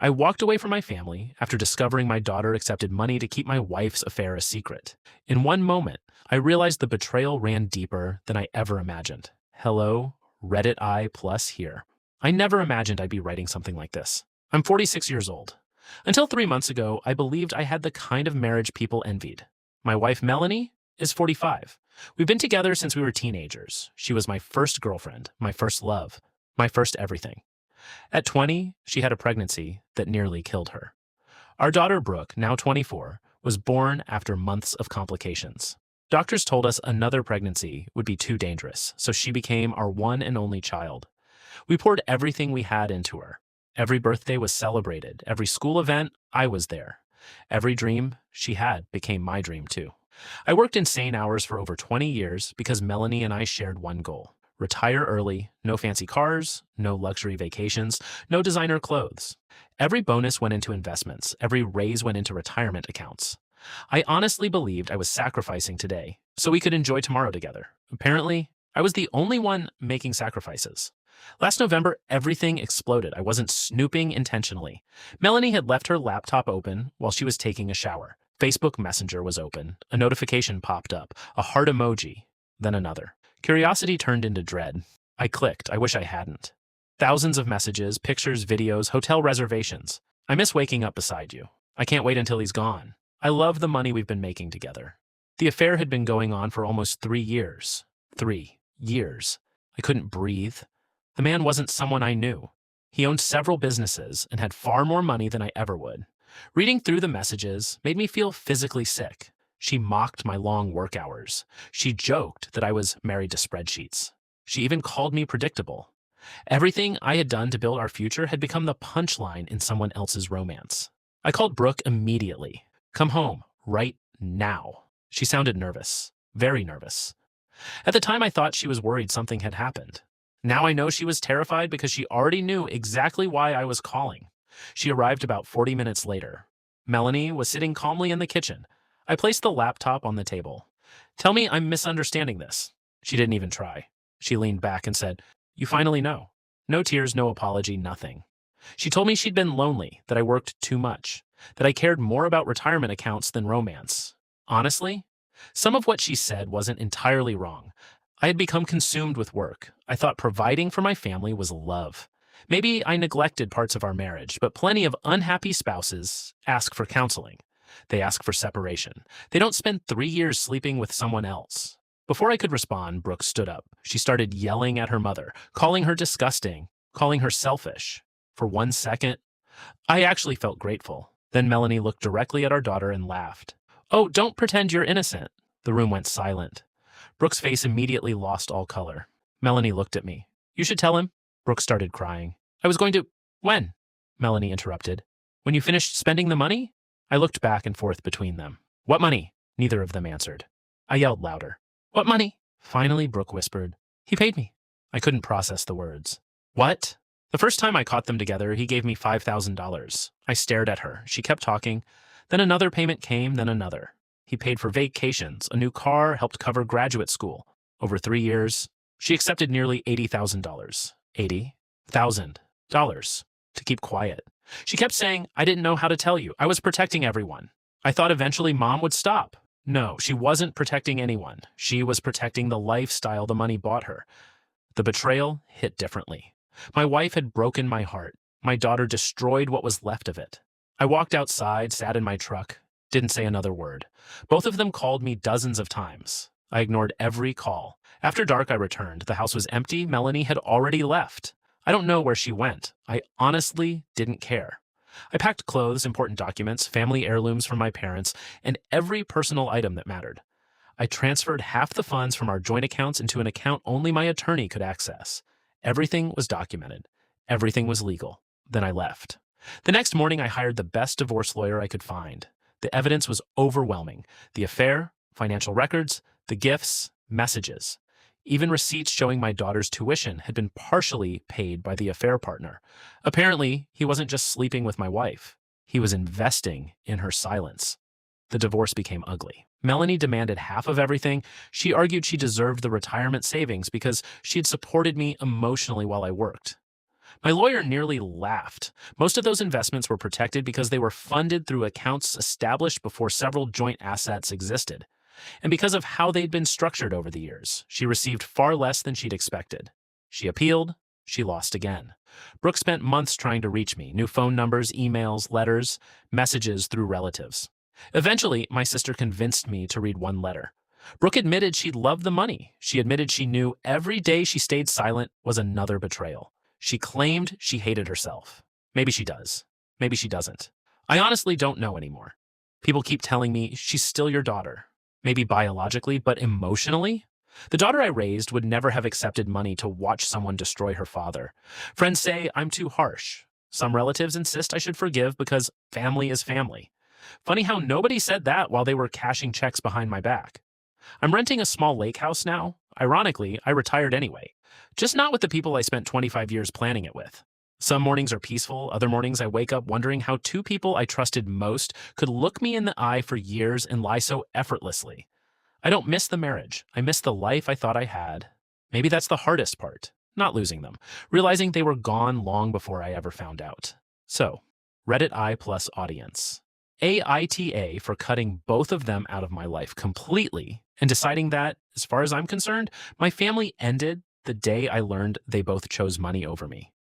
I walked away from my family after discovering my daughter accepted money to keep my wife's affair a secret. In one moment, I realized the betrayal ran deeper than I ever imagined. Hello, Reddit I plus here. I never imagined I'd be writing something like this. I'm 46 years old. Until 3 months ago, I believed I had the kind of marriage people envied. My wife, Melanie, is 45. We've been together since we were teenagers. She was my first girlfriend, my first love, my first everything. At 20, she had a pregnancy that nearly killed her. Our daughter, Brooke, now 24, was born after months of complications. Doctors told us another pregnancy would be too dangerous, so she became our one and only child. We poured everything we had into her. Every birthday was celebrated. Every school event, I was there. Every dream she had became my dream too. I worked insane hours for over 20 years because Melanie and I shared one goal. Retire early, no fancy cars, no luxury vacations, no designer clothes. Every bonus went into investments. Every raise went into retirement accounts. I honestly believed I was sacrificing today so we could enjoy tomorrow together. Apparently, I was the only one making sacrifices. Last November, everything exploded. I wasn't snooping intentionally. Melanie had left her laptop open while she was taking a shower. Facebook Messenger was open. A notification popped up, a heart emoji, then another. Curiosity turned into dread. I clicked. I wish I hadn't. Thousands of messages, pictures, videos, hotel reservations. I miss waking up beside you. I can't wait until he's gone. I love the money we've been making together. The affair had been going on for almost 3 years. 3 years. I couldn't breathe. The man wasn't someone I knew. He owned several businesses and had far more money than I ever would. Reading through the messages made me feel physically sick. She mocked my long work hours. She joked that I was married to spreadsheets. She even called me predictable. Everything I had done to build our future had become the punchline in someone else's romance. I called Brooke immediately. Come home, right now. She sounded nervous, very nervous. At the time, I thought she was worried something had happened. Now I know she was terrified because she already knew exactly why I was calling. She arrived about 40 minutes later. Melanie was sitting calmly in the kitchen. I placed the laptop on the table. Tell me I'm misunderstanding this. She didn't even try. She leaned back and said, You finally know. No tears, no apology, nothing. She told me she'd been lonely, that I worked too much, that I cared more about retirement accounts than romance. Honestly, some of what she said wasn't entirely wrong. I had become consumed with work. I thought providing for my family was love. Maybe I neglected parts of our marriage, but plenty of unhappy spouses ask for counseling. They ask for separation. They don't spend 3 years sleeping with someone else. Before I could respond, Brooke stood up. She started yelling at her mother, calling her disgusting, calling her selfish. For 1 second, I actually felt grateful. Then Melanie looked directly at our daughter and laughed. Oh, don't pretend you're innocent. The room went silent. Brooke's face immediately lost all color. Melanie looked at me. You should tell him. Brooke started crying. I was going to... When? Melanie interrupted. When you finished spending the money? I looked back and forth between them. What money? Neither of them answered. I yelled louder. What money? Finally, Brooke whispered. He paid me. I couldn't process the words. What? The first time I caught them together, he gave me $5,000. I stared at her. She kept talking. Then another payment came, then another. He paid for vacations, a new car, helped cover graduate school. Over 3 years, she accepted nearly $80,000. $80,000 to keep quiet. She kept saying, I didn't know how to tell you. I was protecting everyone. I thought eventually Mom would stop. No, she wasn't protecting anyone. She was protecting the lifestyle the money bought her. The betrayal hit differently. My wife had broken my heart. My daughter destroyed what was left of it. I walked outside, sat in my truck, didn't say another word. Both of them called me dozens of times. I ignored every call. After dark, I returned. The house was empty. Melanie had already left. I don't know where she went. I honestly didn't care. I packed clothes, important documents, family heirlooms from my parents, and every personal item that mattered. I transferred half the funds from our joint accounts into an account only my attorney could access. Everything was documented. Everything was legal. Then I left. The next morning, I hired the best divorce lawyer I could find. The evidence was overwhelming. The affair, financial records, the gifts, messages. Even receipts showing my daughter's tuition had been partially paid by the affair partner. Apparently, he wasn't just sleeping with my wife. He was investing in her silence. The divorce became ugly. Melanie demanded half of everything. She argued she deserved the retirement savings because she had supported me emotionally while I worked. My lawyer nearly laughed. Most of those investments were protected because they were funded through accounts established before several joint assets existed. And because of how they'd been structured over the years, she received far less than she'd expected. She appealed, she lost again. Brooke spent months trying to reach me, new phone numbers, emails, letters, messages through relatives. Eventually, my sister convinced me to read one letter. Brooke admitted she loved the money. She admitted she knew every day she stayed silent was another betrayal. She claimed she hated herself. Maybe she does. Maybe she doesn't. I honestly don't know anymore. People keep telling me she's still your daughter. Maybe biologically, but emotionally? The daughter I raised would never have accepted money to watch someone destroy her father. Friends say I'm too harsh. Some relatives insist I should forgive because family is family. Funny how nobody said that while they were cashing checks behind my back. I'm renting a small lake house now. Ironically, I retired anyway. Just not with the people I spent 25 years planning it with. Some mornings are peaceful, other mornings I wake up wondering how two people I trusted most could look me in the eye for years and lie so effortlessly. I don't miss the marriage. I miss the life I thought I had. Maybe that's the hardest part, not losing them, realizing they were gone long before I ever found out. So, Reddit I plus audience. AITA for cutting both of them out of my life completely and deciding that, as far as I'm concerned, my family ended the day I learned they both chose money over me.